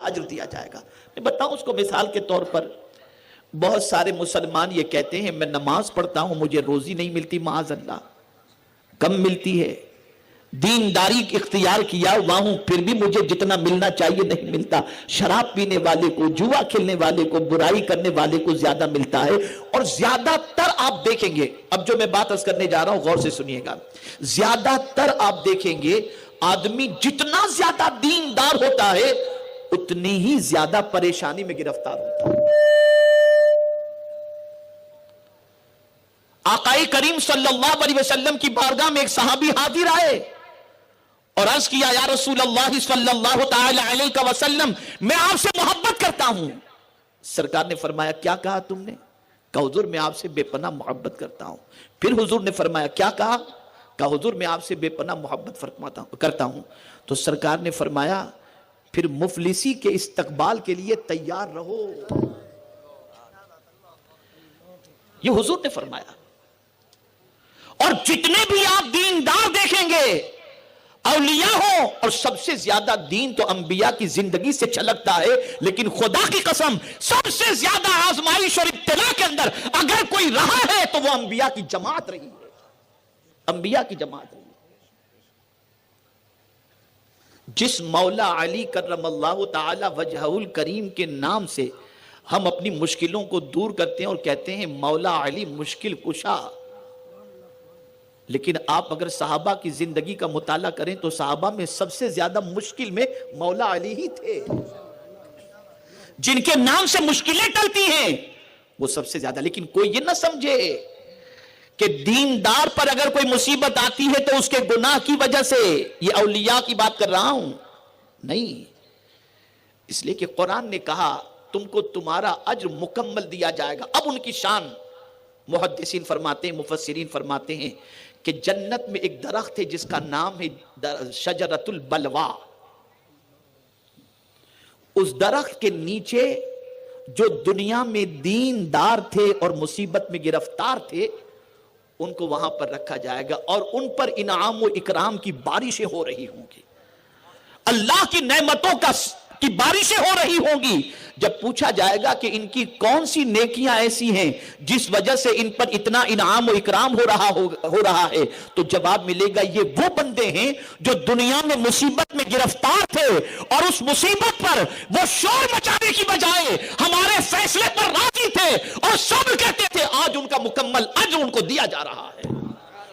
اجر دیا جائے گا. میں بتاؤں اس کو مثال کے طور پر, بہت سارے مسلمان یہ کہتے ہیں میں نماز پڑھتا ہوں مجھے روزی نہیں ملتی, معاذ اللہ, کم ملتی ہے. دینداری اختیار کیا ہوا ہوں پھر بھی مجھے جتنا ملنا چاہیے نہیں ملتا. شراب پینے والے کو, جوا کھیلنے والے کو, برائی کرنے والے کو زیادہ ملتا ہے. اور زیادہ تر آپ دیکھیں گے, اب جو میں بات عرض کرنے جا رہا ہوں غور سے سنیے گا, زیادہ تر آپ دیکھیں گے آدمی جتنا زیادہ دیندار ہوتا ہے اتنی ہی زیادہ پریشانی میں گرفتار ہوتا ہے. آقا کریم صلی اللہ علیہ وسلم کی بارگاہ میں ایک صحابی حاضر آئے اور عرض کیا یا رسول اللہ صلی اللہ تعالی علیہ وسلم میں آپ سے محبت کرتا ہوں. سرکار نے فرمایا کیا کہا تم نے؟ کہا حضور میں آپ سے بے پناہ محبت کرتا ہوں. پھر حضور نے فرمایا کیا کہا؟ کہا حضور میں آپ سے بے پناہ محبت کرتا ہوں. تو سرکار نے فرمایا پھر مفلسی کے استقبال کے لیے تیار رہو. یہ حضور نے فرمایا. اور جتنے بھی آپ دیندار دیکھیں گے اولیاء ہوں, اور سب سے زیادہ دین تو انبیاء کی زندگی سے چھلکتا ہے, لیکن خدا کی قسم سب سے زیادہ آزمائش اور ابتلا کے اندر اگر کوئی رہا ہے تو وہ انبیاء کی جماعت رہی ہے. انبیاء کی جماعت رہی ہے. جس مولا علی کرم اللہ تعالی وجہہ الکریم کے نام سے ہم اپنی مشکلوں کو دور کرتے ہیں اور کہتے ہیں مولا علی مشکل کشا, لیکن آپ اگر صحابہ کی زندگی کا مطالعہ کریں تو صحابہ میں سب سے زیادہ مشکل میں مولا علی ہی تھے. جن کے نام سے مشکلیں ٹلتی ہیں وہ سب سے زیادہ. لیکن کوئی یہ نہ سمجھے کہ دیندار پر اگر کوئی مصیبت آتی ہے تو اس کے گناہ کی وجہ سے, یہ اولیاء کی بات کر رہا ہوں, نہیں, اس لیے کہ قرآن نے کہا تم کو تمہارا اجر مکمل دیا جائے گا. اب ان کی شان محدثین فرماتے ہیں, مفسرین فرماتے ہیں کہ جنت میں ایک درخت ہے جس کا نام ہے شجرۃ البلوا. اس درخت کے نیچے جو دنیا میں دیندار تھے اور مصیبت میں گرفتار تھے ان کو وہاں پر رکھا جائے گا اور ان پر انعام و اکرام کی بارشیں ہو رہی ہوں گی, اللہ کی نعمتوں کی بارشیں ہو رہی ہوں گی. جب پوچھا جائے گا کہ ان کی کون سی نیکیاں ایسی ہیں جس وجہ سے ان پر اتنا انعام و اکرام ہو رہا ہے, تو جواب ملے گا یہ وہ بندے ہیں جو دنیا میں مصیبت میں گرفتار تھے اور اس مصیبت پر وہ شور مچانے کی بجائے ہمارے فیصلے پر راضی تھے اور صبر کہتے تھے. آج ان کا مکمل اجر ان کو دیا جا رہا ہے.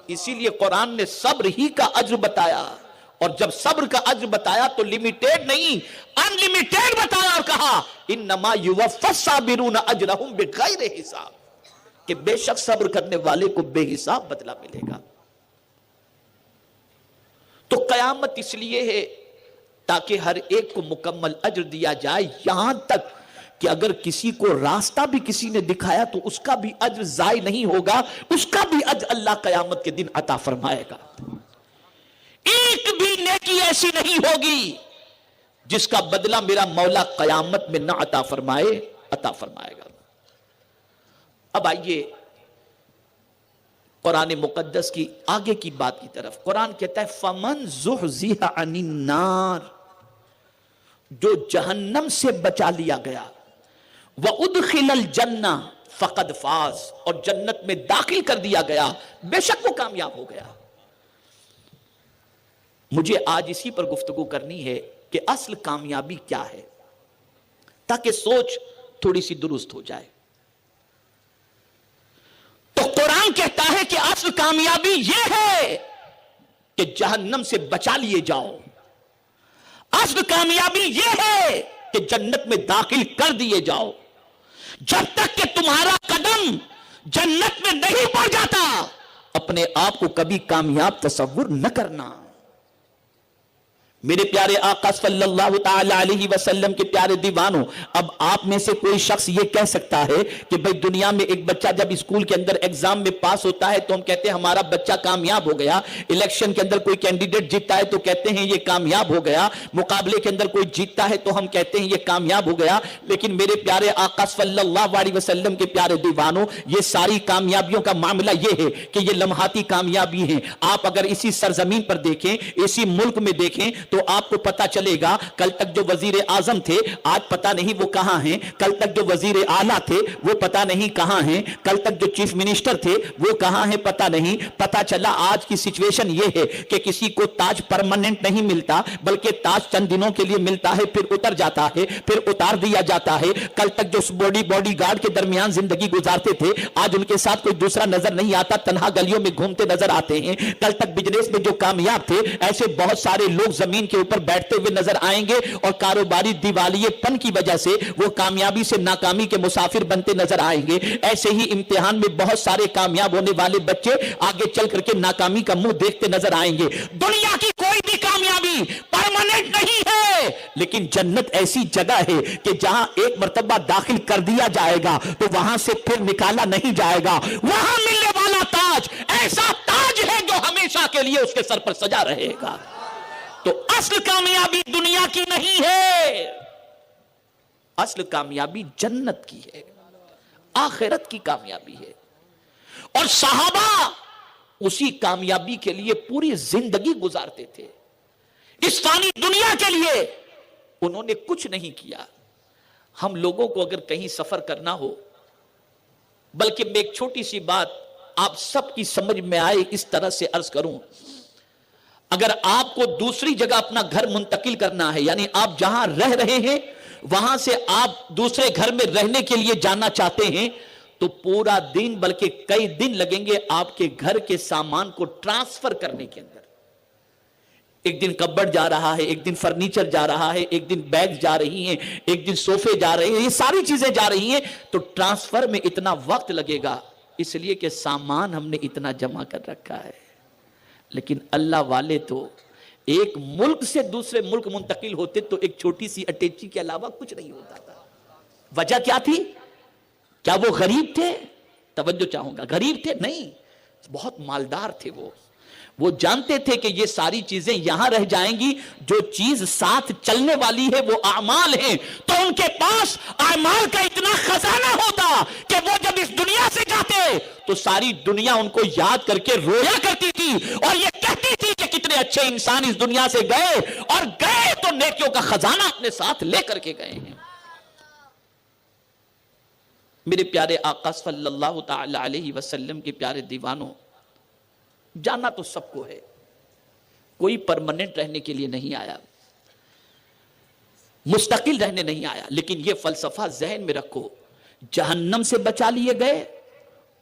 اسی لیے قرآن نے صبر ہی کا اجر بتایا, اور جب صبر کا اجر بتایا تو لمیٹیڈ نہیں انلیمیٹیڈ بتایا اور کہا انما یوفی الصابرون اجرہم بغیر حساب, کہ بے شک صبر کرنے والے کو بے حساب بدلہ ملے گا. تو قیامت اس لیے ہے تاکہ ہر ایک کو مکمل اجر دیا جائے, یہاں تک کہ اگر کسی کو راستہ بھی کسی نے دکھایا تو اس کا بھی اجر ضائع نہیں ہوگا, اس کا بھی اجر اللہ قیامت کے دن عطا فرمائے گا. ایک بھی نیکی ایسی نہیں ہوگی جس کا بدلہ میرا مولا قیامت میں نہ عطا فرمائے گا. اب آئیے قرآن مقدس کی آگے کی بات کی طرف. قرآن کہتا ہے فَمَنْ زُحْزِحَ عَنِ النَّارِ, جو جہنم سے بچا لیا گیا, وَأُدْخِلَ الْجَنَّةَ فَقَدْ فَازَ, اور جنت میں داخل کر دیا گیا بے شک وہ کامیاب ہو گیا. مجھے آج اسی پر گفتگو کرنی ہے کہ اصل کامیابی کیا ہے, تاکہ سوچ تھوڑی سی درست ہو جائے. تو قرآن کہتا ہے کہ اصل کامیابی یہ ہے کہ جہنم سے بچا لیے جاؤ. اصل کامیابی یہ ہے کہ جنت میں داخل کر دیے جاؤ. جب تک کہ تمہارا قدم جنت میں نہیں پڑ جاتا اپنے آپ کو کبھی کامیاب تصور نہ کرنا. میرے پیارے آقا صلی اللہ تعالی علیہ وسلم کے پیارے دیوانوں, اب آپ میں سے کوئی شخص یہ کہہ سکتا ہے کہ بھئی دنیا میں ایک بچہ جب اسکول کے اندر ایگزام میں پاس ہوتا ہے تو ہم کہتے ہیں ہمارا بچہ کامیاب ہو گیا, الیکشن کے اندر کوئی کینڈیڈیٹ جیتتا ہے تو کہتے ہیں یہ کامیاب ہو گیا, مقابلے کے اندر کوئی جیتتا ہے تو ہم کہتے ہیں یہ کامیاب ہو گیا. لیکن میرے پیارے آقا صلی اللہ علیہ وسلم کے پیارے دیوانوں, یہ ساری کامیابیوں کا معاملہ یہ ہے کہ یہ لمحاتی کامیابی ہیں. آپ اگر اسی سرزمین پر دیکھیں, اسی ملک میں دیکھیں تو آپ کو پتا چلے گا کل تک جو وزیر اعظم تھے آج پتا نہیں وہ کہاں ہیں، کل تک جو وزیر اعلیٰ تھے وہ پتا نہیں کہاں ہیں، کل تک جو چیف منسٹر تھے وہ کہاں ہیں پتا نہیں. پتا چلا آج کی سچویشن یہ ہے کہ کسی کو تاج پرماننٹ نہیں ملتا، بلکہ تاج چند دنوں کے لیے ملتا ہے، پھر اتر جاتا ہے، پھر اتار دیا جاتا ہے. کل تک جو باڈی گارڈ کے درمیان زندگی گزارتے تھے آج ان کے ساتھ کوئی دوسرا نظر نہیں آتا، تنہا گلیوں میں گھومتے نظر آتے ہیں. کل تک بزنس میں جو کامیاب تھے ایسے بہت سارے لوگ زمین کے اوپر بیٹھتے ہوئے نظر آئیں گے، اور کاروباری دیوالیے پن کی وجہ سے وہ کامیابی سے ناکامی کے مسافر بنتے نظر آئیں گے. ایسے ہی امتحان میں بہت سارے کامیاب ہونے والے بچے آگے چل کر کے ناکامی کا منہ دیکھتے نظر آئیں گے. دنیا کی کوئی بھی کامیابی پرماننٹ نہیں ہے، لیکن جنت ایسی جگہ ہے کہ جہاں ایک مرتبہ داخل کر دیا جائے گا تو وہاں سے پھر نکالا نہیں جائے گا. وہاں ملنے والا تاج ایسا تاج ہے جو ہمیشہ کے لیے اس کے سر پر سجا رہے گا. تو اصل کامیابی دنیا کی نہیں ہے، اصل کامیابی جنت کی ہے، آخرت کی کامیابی ہے. اور صحابہ اسی کامیابی کے لیے پوری زندگی گزارتے تھے. اس فانی دنیا کے لیے انہوں نے کچھ نہیں کیا. ہم لوگوں کو اگر کہیں سفر کرنا ہو، بلکہ میں ایک چھوٹی سی بات آپ سب کی سمجھ میں آئے اس طرح سے عرض کروں، اگر آپ کو دوسری جگہ اپنا گھر منتقل کرنا ہے، یعنی آپ جہاں رہ رہے ہیں وہاں سے آپ دوسرے گھر میں رہنے کے لیے جانا چاہتے ہیں، تو پورا دن بلکہ کئی دن لگیں گے آپ کے گھر کے سامان کو ٹرانسفر کرنے کے اندر. ایک دن کبڈ جا رہا ہے، ایک دن فرنیچر جا رہا ہے، ایک دن بیگ جا رہی ہیں، ایک دن صوفے جا رہے ہیں، یہ ساری چیزیں جا رہی ہیں. تو ٹرانسفر میں اتنا وقت لگے گا اس لیے کہ سامان ہم نے اتنا جمع کر رکھا ہے. لیکن اللہ والے تو ایک ملک سے دوسرے ملک منتقل ہوتے تو ایک چھوٹی سی اٹیچی کے علاوہ کچھ نہیں ہوتا تھا. وجہ کیا تھی؟ کیا وہ غریب تھے؟ توجہ چاہوں گا، غریب تھے نہیں، بہت مالدار تھے. وہ جانتے تھے کہ یہ ساری چیزیں یہاں رہ جائیں گی، جو چیز ساتھ چلنے والی ہے وہ اعمال ہیں. تو ان کے پاس اعمال کا اتنا خزانہ ہوتا کہ وہ جب اس دنیا سے جاتے تو ساری دنیا ان کو یاد کر کے رویا کرتی تھی اور یہ کہتی تھی کہ کتنے اچھے انسان اس دنیا سے گئے، اور گئے تو نیکیوں کا خزانہ اپنے ساتھ لے کر کے گئے ہیں. میرے پیارے آقا صلی اللہ تعالی علیہ وسلم کے پیارے دیوانوں، جانا تو سب کو ہے، کوئی پرماننٹ رہنے کے لیے نہیں آیا، مستقل رہنے نہیں آیا. لیکن یہ فلسفہ ذہن میں رکھو، جہنم سے بچا لیے گئے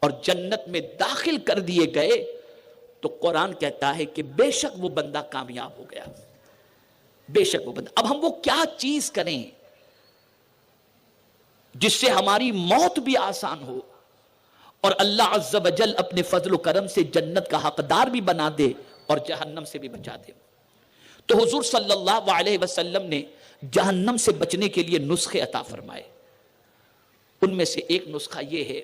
اور جنت میں داخل کر دیے گئے تو قرآن کہتا ہے کہ بے شک وہ بندہ کامیاب ہو گیا، بے شک وہ بندہ. اب ہم وہ کیا چیز کریں جس سے ہماری موت بھی آسان ہو اور اللہ عز و جل اپنے فضل و کرم سے جنت کا حقدار بھی بنا دے اور جہنم سے بھی بچا دے. تو حضور صلی اللہ علیہ وسلم نے جہنم سے بچنے کے لیے نسخے عطا فرمائے. ان میں سے ایک نسخہ یہ ہے،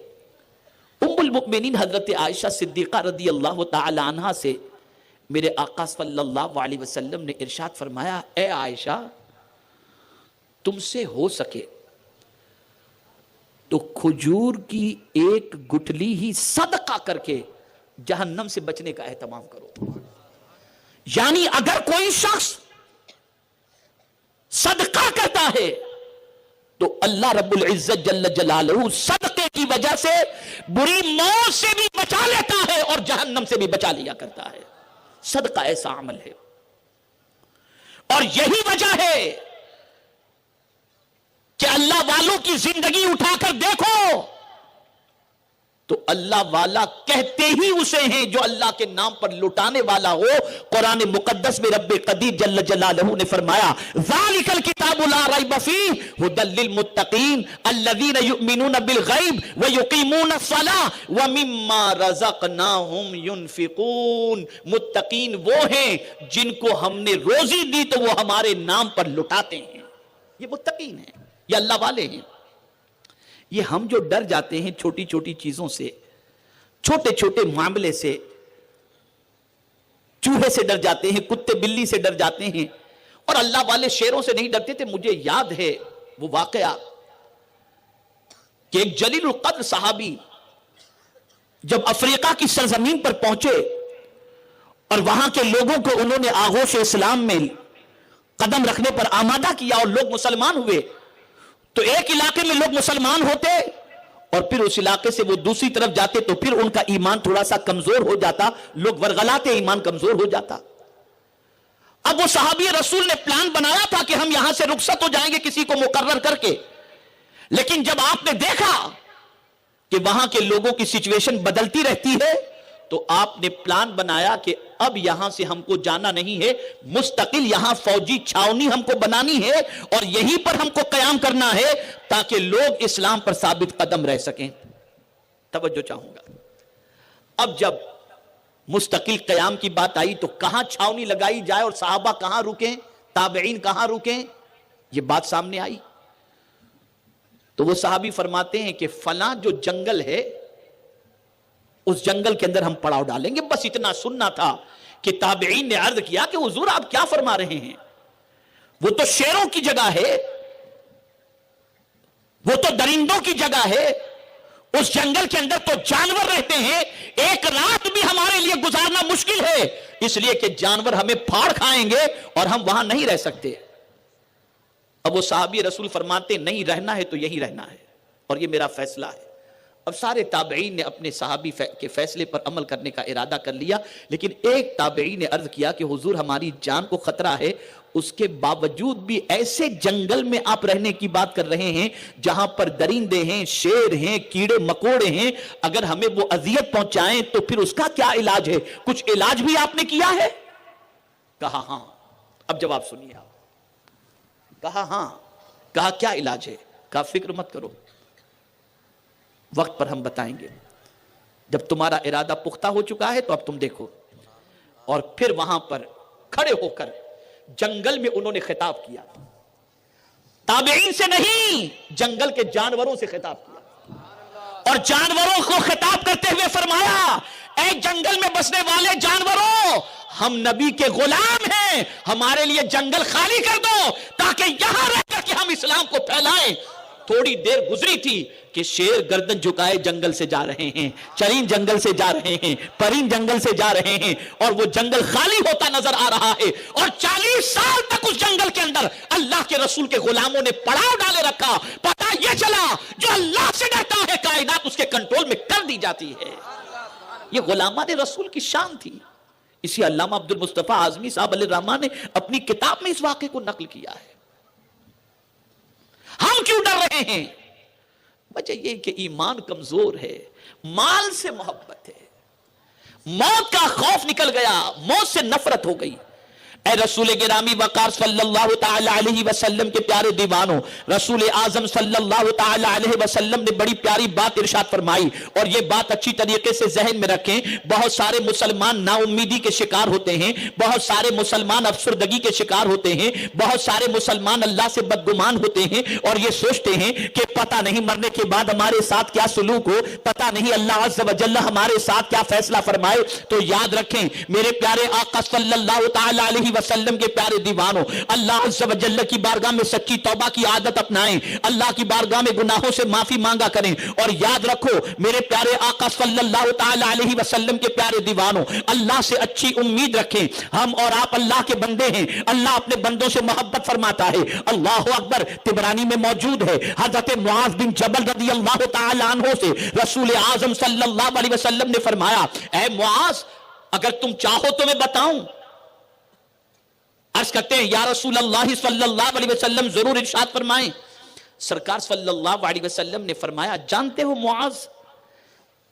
ام المؤمنین حضرت عائشہ صدیقہ رضی اللہ تعالی عنہا سے میرے آقا صلی اللہ علیہ وسلم نے ارشاد فرمایا، اے عائشہ، تم سے ہو سکے تو کھجور کی ایک گٹھلی ہی صدقہ کر کے جہنم سے بچنے کا اہتمام کرو. یعنی اگر کوئی شخص صدقہ کرتا ہے تو اللہ رب العزت جل جلالہ صدقے کی وجہ سے بری موت سے بھی بچا لیتا ہے اور جہنم سے بھی بچا لیا کرتا ہے. صدقہ ایسا عمل ہے، اور یہی وجہ ہے کہ اللہ والوں کی زندگی اٹھا کر دیکھو تو اللہ والا کہتے ہی اسے ہیں جو اللہ کے نام پر لٹانے والا ہو. قرآن مقدس میں رب قدیر جل جلالہ نے فرمایا، ذالک الکتاب لا ریب فیہ ھدی للمتقین الذین یؤمنون بالغیب ویقیمون الصلاۃ ومما رزقناہم ینفقون. متقین وہ ہیں جن کو ہم نے روزی دی تو وہ ہمارے نام پر لٹاتے ہیں. یہ متقین ہیں، یہ اللہ والے ہیں. یہ ہم جو ڈر جاتے ہیں چھوٹی چھوٹی چیزوں سے، چھوٹے چھوٹے معاملے سے، چوہے سے ڈر جاتے ہیں، کتے بلی سے ڈر جاتے ہیں، اور اللہ والے شیروں سے نہیں ڈرتے تھے. مجھے یاد ہے وہ واقعہ کہ ایک جلیل القدر صحابی جب افریقہ کی سرزمین پر پہنچے اور وہاں کے لوگوں کو انہوں نے آغوش اسلام میں قدم رکھنے پر آمادہ کیا اور لوگ مسلمان ہوئے، تو ایک علاقے میں لوگ مسلمان ہوتے اور پھر اس علاقے سے وہ دوسری طرف جاتے تو پھر ان کا ایمان تھوڑا سا کمزور ہو جاتا، لوگ ورغلاتے، ایمان کمزور ہو جاتا۔ اب وہ صحابی رسول نے پلان بنایا تھا کہ ہم یہاں سے رخصت ہو جائیں گے کسی کو مقرر کر کے، لیکن جب آپ نے دیکھا کہ وہاں کے لوگوں کی سچویشن بدلتی رہتی ہے تو آپ نے پلان بنایا کہ اب یہاں سے ہم کو جانا نہیں ہے، مستقل یہاں فوجی چھاونی ہم کو بنانی ہے اور یہیں پر ہم کو قیام کرنا ہے تاکہ لوگ اسلام پر ثابت قدم رہ سکیں۔ توجہ چاہوں گا، اب جب مستقل قیام کی بات آئی تو کہاں چھاونی لگائی جائے اور صحابہ کہاں رکیں، تابعین کہاں رکیں، یہ بات سامنے آئی۔ تو وہ صحابی فرماتے ہیں کہ فلاں جو جنگل ہے اس جنگل کے اندر ہم پڑاؤ ڈالیں گے۔ بس اتنا سننا تھا کہ تابعین نے عرض کیا کہ حضور آپ کیا فرما رہے ہیں، وہ تو شیروں کی جگہ ہے، وہ تو درندوں کی جگہ ہے، اس جنگل کے اندر تو جانور رہتے ہیں، ایک رات بھی ہمارے لیے گزارنا مشکل ہے، اس لیے کہ جانور ہمیں پھاڑ کھائیں گے اور ہم وہاں نہیں رہ سکتے۔ اب وہ صحابی رسول فرماتے نہیں رہنا ہے تو یہی رہنا ہے اور یہ میرا فیصلہ ہے۔ اب سارے تابعین نے اپنے صحابی کے فیصلے پر عمل کرنے کا ارادہ کر لیا، لیکن ایک تابعی نے عرض کیا کہ حضور ہماری جان کو خطرہ ہے، اس کے باوجود بھی ایسے جنگل میں آپ رہنے کی بات کر رہے ہیں جہاں پر درندے ہیں، شیر ہیں، کیڑے مکوڑے ہیں، اگر ہمیں وہ اذیت پہنچائیں تو پھر اس کا کیا علاج ہے؟ کچھ علاج بھی آپ نے کیا ہے؟ کہا ہاں۔ اب جواب سنیے آپ۔ کہا ہاں۔ کہا کیا علاج ہے؟ کہا فکر مت کرو، وقت پر ہم بتائیں گے، جب تمہارا ارادہ پختہ ہو چکا ہے تو اب تم دیکھو۔ اور پھر وہاں پر کھڑے ہو کر جنگل میں انہوں نے خطاب کیا، تابعین سے نہیں، جنگل کے جانوروں سے خطاب کیا، اور جانوروں کو خطاب کرتے ہوئے فرمایا اے جنگل میں بسنے والے جانوروں، ہم نبی کے غلام ہیں، ہمارے لیے جنگل خالی کر دو تاکہ یہاں رہ کر کے ہم اسلام کو پھیلائیں۔ تھوڑی دیر گزری تھی کہ شیر گردن جھکائے جنگل سے جا رہے ہیں، چرین جنگل سے جا رہے ہیں، پرین جنگل سے جا رہے ہیں، اور وہ جنگل خالی ہوتا نظر آ رہا ہے، اور 40 سال تک اس جنگل کے اندر اللہ کے رسول کے غلاموں نے پڑاؤ ڈالے رکھا۔ پتہ یہ چلا جو اللہ سے ڈرتا ہے کائنات اس کے کنٹرول میں کر دی جاتی ہے۔ یہ غلامان رسول کی شان تھی۔ اسی علامہ عبد المصطفیٰ اعظمی صاحب علیہ الرحمہ نے اپنی کتاب میں اس واقعے کو نقل کیا ہے۔ ہم کیوں ڈر رہے ہیں؟ وجہ یہ کہ ایمان کمزور ہے، مال سے محبت ہے، موت کا خوف نکل گیا، موت سے نفرت ہو گئی۔ اے رسول گرامی وقار صلی اللہ تعالی علیہ وسلم کے پیارے دیوانوں، رسول اعظم صلی اللہ تعالی علیہ وسلم نے بڑی پیاری بات ارشاد فرمائی، اور یہ بات اچھی طریقے سے ذہن میں رکھیں۔ بہت سارے مسلمان نا امیدی کے شکار ہوتے ہیں، بہت سارے مسلمان افسردگی کے شکار ہوتے ہیں، بہت سارے مسلمان اللہ سے بدگمان ہوتے ہیں اور یہ سوچتے ہیں کہ پتہ نہیں مرنے کے بعد ہمارے ساتھ کیا سلوک ہو، پتہ نہیں اللہ عز و جل ہمارے ساتھ کیا فیصلہ فرمائے۔ تو یاد رکھیں میرے پیارے آقا صلی اللہ تعالی علیہ وسلم کے پیارے دیوانوں، اللہ عز و جل کی بارگاہ میں سچی توبہ کی عادت اپنائیں، اللہ کی بارگاہ میں گناہوں سے معافی مانگا کریں، اور یاد رکھو میرے پیارے آقا صلی اللہ تعالی علیہ وسلم کے پیارے دیوانوں، اللہ سے اچھی امید رکھیں۔ ہم اور آپ اللہ کے بندے ہیں، اللہ اپنے بندوں سے محبت فرماتا ہے۔ اللہ اکبر، طبرانی میں موجود ہے، حضرت معاذ بن جبل رضی اللہ تعالی عنہ سے رسول اعظم صلی اللہ علیہ وسلم نے فرمایا اے معاذ اگر تم چاہو تو میں بتاؤں؟ عرض کرتے ہیں یا رسول اللہ صلی اللہ علیہ وسلم ضرور ارشاد فرمائیں۔ سرکار صلی اللہ علیہ وسلم نے فرمایا جانتے ہو معاذ،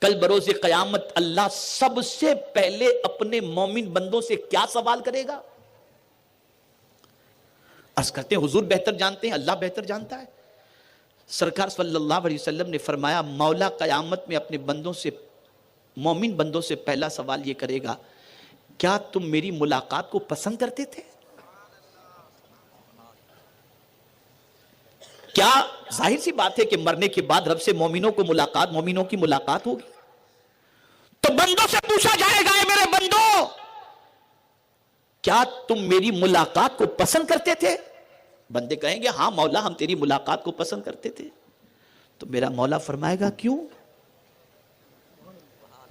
کل بروز قیامت اللہ سب سے پہلے اپنے مومن بندوں سے کیا سوال کرے گا؟ عرض کرتے ہیں حضور بہتر جانتے ہیں، اللہ بہتر جانتا ہے۔ سرکار صلی اللہ علیہ وسلم نے فرمایا مولا قیامت میں اپنے بندوں سے، مومن بندوں سے پہلا سوال یہ کرے گا کیا تم میری ملاقات کو پسند کرتے تھے؟ کیا ظاہر سی بات ہے کہ مرنے کے بعد رب سے مومنوں کی ملاقات ہوگی، تو بندوں سے پوچھا جائے گا اے میرے بندوں کیا تم میری ملاقات کو پسند کرتے تھے؟ بندے کہیں گے ہاں مولا ہم تیری ملاقات کو پسند کرتے تھے۔ تو میرا مولا فرمائے گا کیوں؟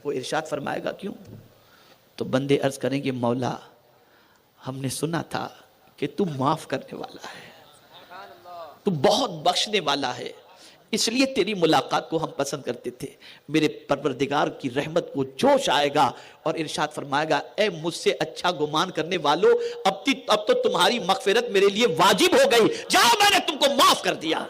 وہ ارشاد فرمائے گا کیوں؟ تو بندے عرض کریں گے مولا ہم نے سنا تھا کہ تو معاف کرنے والا ہے، تو بہت بخشنے والا ہے، اس لیے تیری ملاقات کو ہم پسند کرتے تھے۔ میرے پروردگار کی رحمت کو جوش آئے گا اور ارشاد فرمائے گا اے مجھ سے اچھا گمان کرنے والو، اب تو تمہاری مغفرت میرے لیے واجب ہو گئی، جاؤ میں نے تم کو معاف کر دیا۔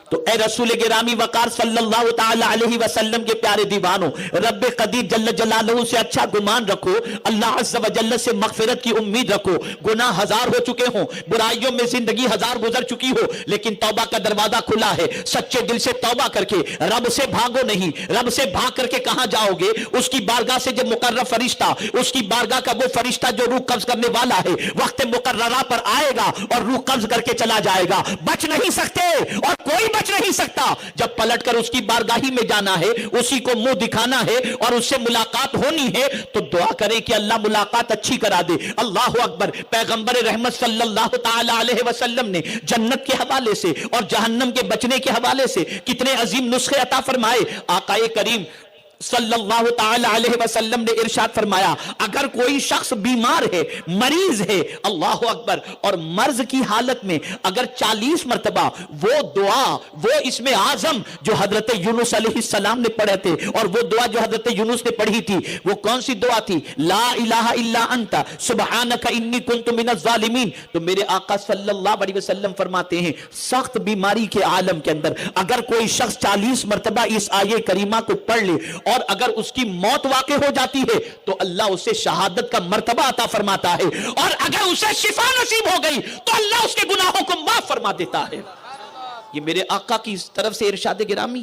تو اے رسول گرامی وقار صلی اللہ تعالی علیہ وسلم کے پیارے دیوانوں، رب قدیر جل جلالہ سے اچھا گمان رکھو، اللہ عز و جل سے مغفرت کی امید رکھو۔ گناہ ہزار ہو چکے ہوں، برائیوں میں زندگی ہزار گزر چکی ہو، لیکن توبہ کا دروازہ کھلا ہے۔ سچے دل سے توبہ کر کے رب سے بھاگو نہیں۔ رب سے بھاگ کر کے کہاں جاؤ گے؟ اس کی بارگاہ سے جو مقرر فرشتہ، اس کی بارگاہ کا وہ فرشتہ جو روح قبض کرنے والا ہے، وقت مقررہ پر آئے گا اور روح قبض کر کے چلا جائے گا۔ بچ نہیں سکتے اور کوئی بچ نہیں سکتا۔ جب پلٹ کر اس کی بارگاہی میں جانا ہے، اسی کو منہ دکھانا ہے اور اس سے ملاقات ہونی ہے، تو دعا کریں کہ اللہ ملاقات اچھی کرا دے۔ اللہ اکبر۔ پیغمبر رحمت صلی اللہ تعالی علیہ وسلم نے جنت کے حوالے سے اور جہنم کے بچنے کے حوالے سے کتنے عظیم نسخے عطا فرمائے۔ آقا کریم صلی اللہ تعالی علیہ وسلم نے ارشاد فرمایا اگر کوئی شخص بیمار ہے، مریض ہے، اللہ اکبر، اور مرض کی حالت میں اگر 40 مرتبہ وہ دعا، وہ اسم اعظم جو حضرت یونس علیہ السلام نے پڑھے تھے، اور وہ دعا جو حضرت یونس نے پڑھی تھی، وہ کون سی دعا تھی؟ لا الہ الا انت سبحانک انی کنت من الظالمین۔ تو میرے آقا صلی اللہ علیہ وسلم فرماتے ہیں سخت بیماری کے عالم کے اندر اگر کوئی شخص 40 مرتبہ اس آیے کریمہ کو پڑھ لے اور اگر اس کی موت واقع ہو جاتی ہے تو اللہ اسے شہادت کا مرتبہ عطا فرماتا ہے، اور اگر اسے شفا نصیب ہو گئی تو اللہ اس کے گناہوں کو معاف فرما دیتا ہے۔ یہ میرے آقا کی طرف سے ارشاد گرامی